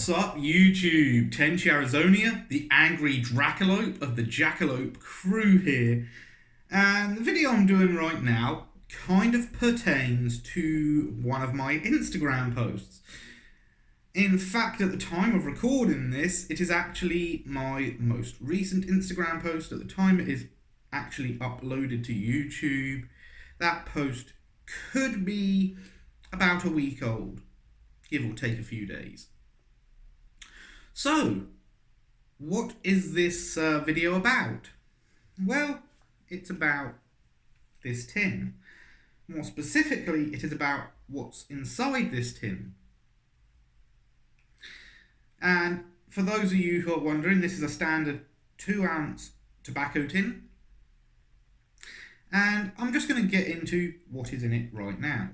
What's up, YouTube? Tenchi Arizonia, the angry Dracolope of the Jackalope crew here. And the video I'm doing right now kind of pertains to one of my Instagram posts. In fact, at the time of recording this, it is actually my most recent Instagram post. At the time it is actually uploaded to YouTube. That post could be about a week old, give or take a few days. So, what is this video about? Well, it's about this tin. More specifically, it is about what's inside this tin. And for those of you who are wondering, this is a standard 2-ounce tobacco tin. And I'm just going to get into what is in it right now.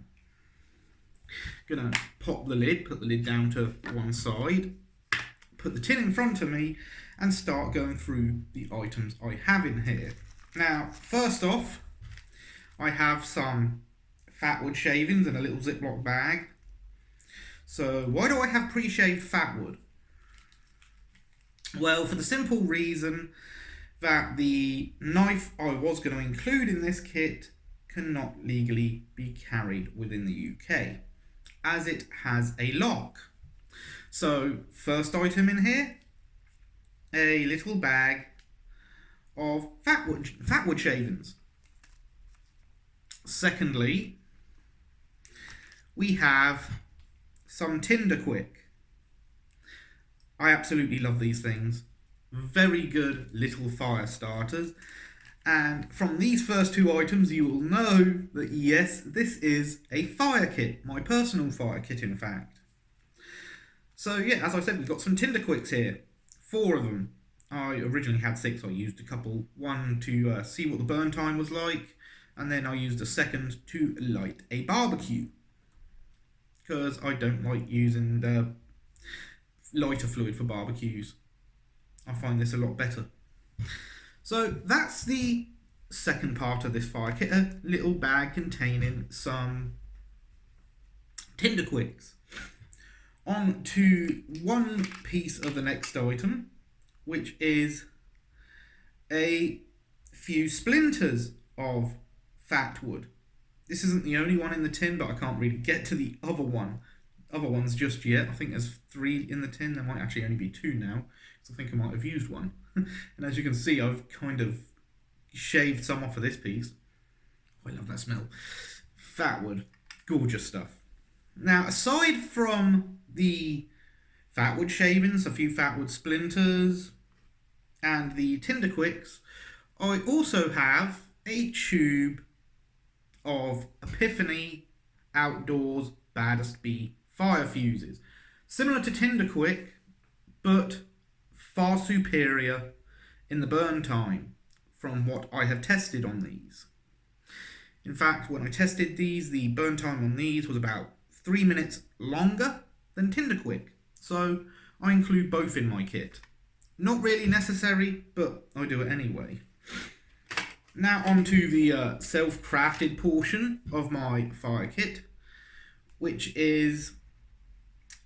Going to pop the lid, put the lid down to one side, put the tin in front of me and start going through the items I have in here. Now, first off, I have some fatwood shavings in a little Ziploc bag. So why do I have pre-shaved fatwood? Well, for the simple reason that the knife I was going to include in this kit cannot legally be carried within the UK, as it has a lock. So, first item in here, a little bag of fatwood shavings. Secondly, we have some Tinder Quick. I absolutely love these things. Very good little fire starters. And from these first two items, you will know that yes, this is a fire kit. My personal fire kit, in fact. So yeah, as I said, we've got some Tinder Quicks here. 4 of them. I originally had 6. I used a couple. One to see what the burn time was like. And then I used a second to light a barbecue. Because I don't like using the lighter fluid for barbecues. I find this a lot better. So that's the second part of this fire kit, a little bag containing some Tinder Quicks. On to one piece of the next item, which is a few splinters of fatwood. This isn't the only one in the tin, but I can't really get to the other ones just yet. I think there's 3 in the tin. There might actually only be 2 now, because I think I might have used one. And as you can see, I've kind of shaved some off of this piece. Oh, I love that smell. Fatwood. Gorgeous stuff. Now, aside from the fatwood shavings, a few fatwood splinters, and the Tinder Quicks, I also have a tube of Epiphany Outdoors Baddest Bee fire fuses. Similar to Tinder Quick, but far superior in the burn time from what I have tested on these. In fact, when I tested these, the burn time on these was about 3 minutes longer than Tinder Quick. So I include both in my kit. Not really necessary, but I do it anyway. Now on to the self-crafted portion of my fire kit, which is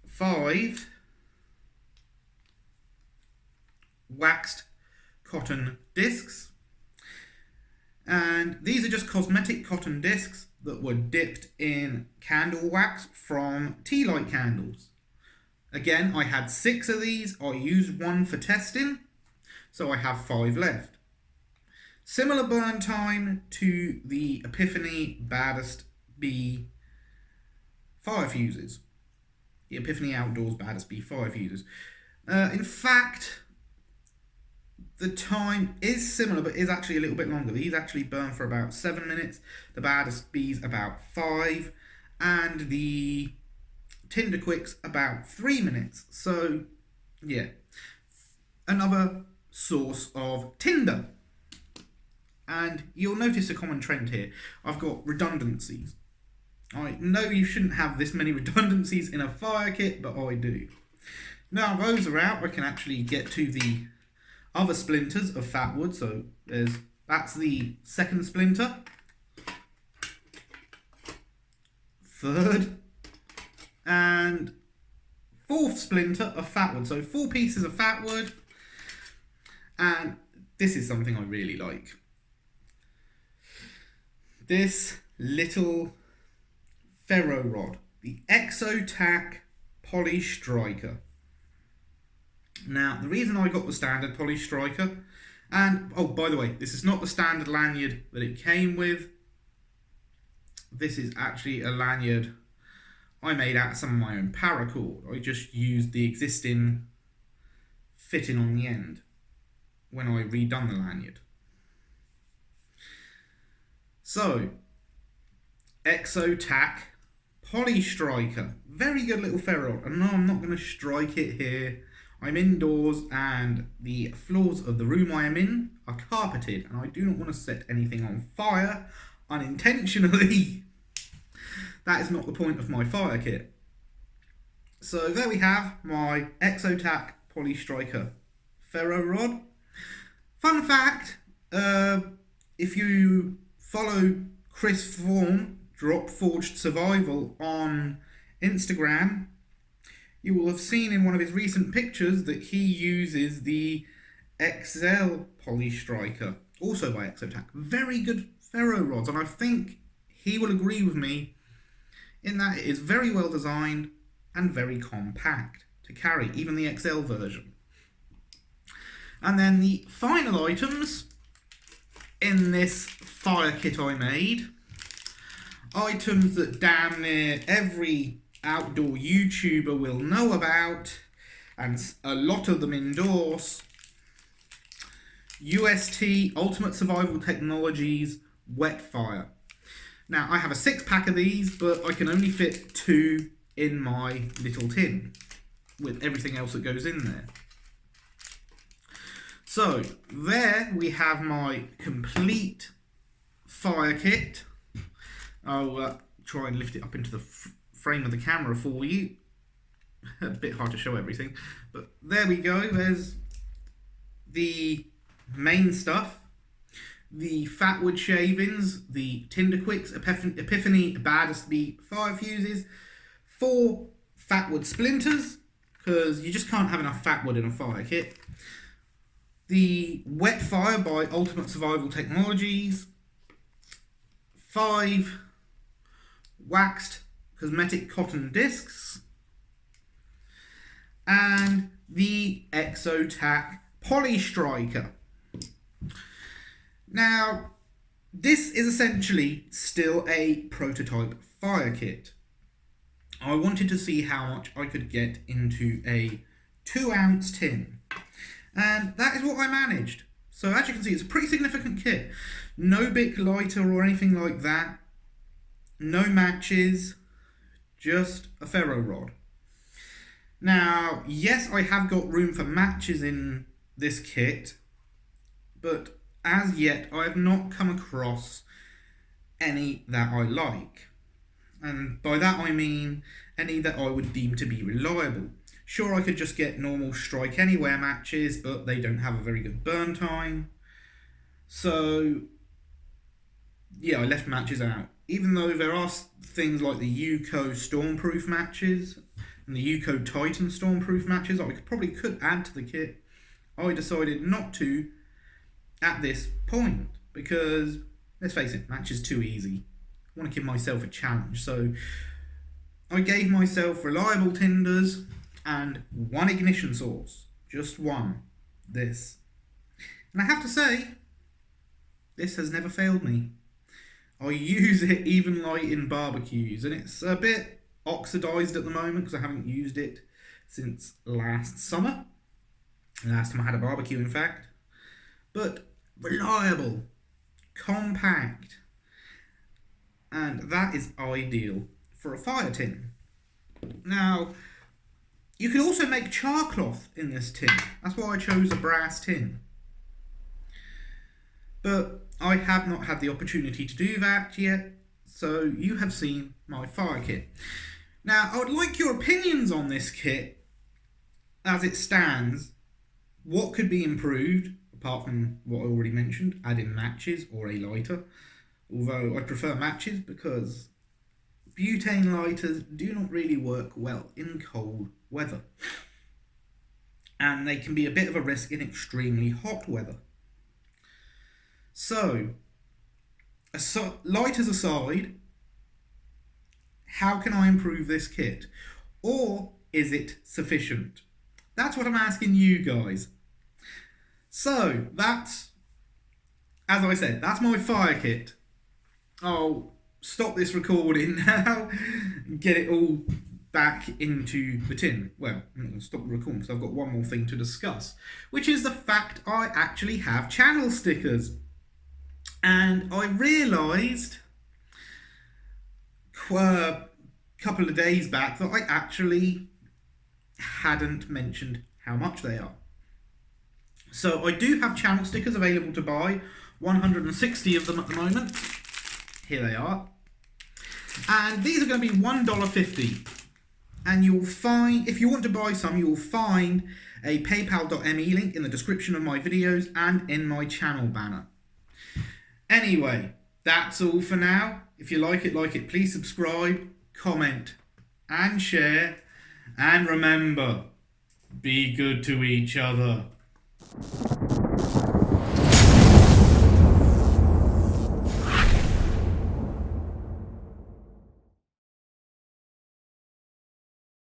5 waxed cotton discs. And these are just cosmetic cotton discs that were dipped in candle wax from tea light candles. Again, I had 6 of these. I used 1 for testing, so I have 5 left. Similar burn time to the Epiphany Baddest Bee fire fuses. The Epiphany Outdoors Baddest Bee fire fuses. In fact, the time is similar, but is actually a little bit longer. These actually burn for about 7 minutes. The Baddest Bees about 5. And the Tinder Quicks about 3 minutes. So, yeah. Another source of Tinder. And you'll notice a common trend here. I've got redundancies. I know you shouldn't have this many redundancies in a fire kit, but I do. Now those are out, I can actually get to the other splinters of fatwood. So that's the second splinter, third, and fourth splinter of fat wood. So 4 pieces of fat wood. And this is something I really like. This little ferro rod, the Exotac Poly Striker. Now, the reason I got the standard Poly Striker, and oh, by the way, this is not the standard lanyard that it came with. This is actually a lanyard I made out of some of my own paracord. I just used the existing fitting on the end when I redone the lanyard. So, Exotac Poly Striker. Very good little ferro. And no, I'm not going to strike it here. I'm indoors and the floors of the room I am in are carpeted and I do not want to set anything on fire unintentionally. That is not the point of my fire kit. So there we have my Exotac Poly Striker ferro rod. Fun fact, if you follow Chris Vaughan, Drop Forged Survival on Instagram, you will have seen in one of his recent pictures that he uses the XL Poly Striker, also by Exotac. Very good ferro rods, and I think he will agree with me in that it is very well designed and very compact to carry, even the XL version. And then the final items in this fire kit I made, items that damn near every outdoor YouTuber will know about, and a lot of them endorse. UST Ultimate Survival Technologies Wet Fire. Now, I have a 6-pack of these, but I can only fit 2 in my little tin with everything else that goes in there. So, there we have my complete fire kit. I'll try and lift it up into the frame of the camera for you. A bit hard to show everything, but there we go. There's the main stuff, the fatwood shavings, the tinder quicks, Epiphany Badass fire fuses, 4 fatwood splinters, because you just can't have enough fatwood in a fire kit, the Wet Fire by Ultimate Survival Technologies, 5 waxed cosmetic cotton discs, and the Exotac Poly Striker. Now, this is essentially still a prototype fire kit. I wanted to see how much I could get into a 2-ounce tin, and that is what I managed. So as you can see, it's a pretty significant kit. No Bic lighter or anything like that. No matches, just a ferro rod. Now, yes, I have got room for matches in this kit, but as yet I have not come across any that I like. And by that I mean any that I would deem to be reliable. Sure, I could just get normal Strike Anywhere matches, but they don't have a very good burn time. So, yeah, I left matches out. Even though there are things like the UCO Stormproof matches and the UCO Titan Stormproof matches I probably could add to the kit, I decided not to at this point because, let's face it, match is too easy. I want to give myself a challenge. So I gave myself reliable tinders and 1 ignition source. Just 1. This. And I have to say, this has never failed me. I use it even like in barbecues, and it's a bit oxidised at the moment because I haven't used it since last summer. Last time I had a barbecue, in fact. But reliable, compact, and that is ideal for a fire tin. Now, you could also make char cloth in this tin. That's why I chose a brass tin. But I have not had the opportunity to do that yet, so you have seen my fire kit. Now, I would like your opinions on this kit as it stands. What could be improved, apart from what I already mentioned, adding matches or a lighter? Although I prefer matches because butane lighters do not really work well in cold weather. And they can be a bit of a risk in extremely hot weather. So, lighters aside, how can I improve this kit? Or is it sufficient? That's what I'm asking you guys. So, that's, as I said, that's my fire kit. I'll stop this recording now and get it all back into the tin. Well, I'm not going to stop the recording because I've got one more thing to discuss, which is the fact I actually have channel stickers. And I realised a couple of days back that I actually hadn't mentioned how much they are. So I do have channel stickers available to buy, 160 of them at the moment. Here they are. And these are going to be $1.50. And you'll find, if you want to buy some, you'll find a paypal.me link in the description of my videos and in my channel banner. Anyway, that's all for now. If you like it, please subscribe, comment, and share. And remember, be good to each other.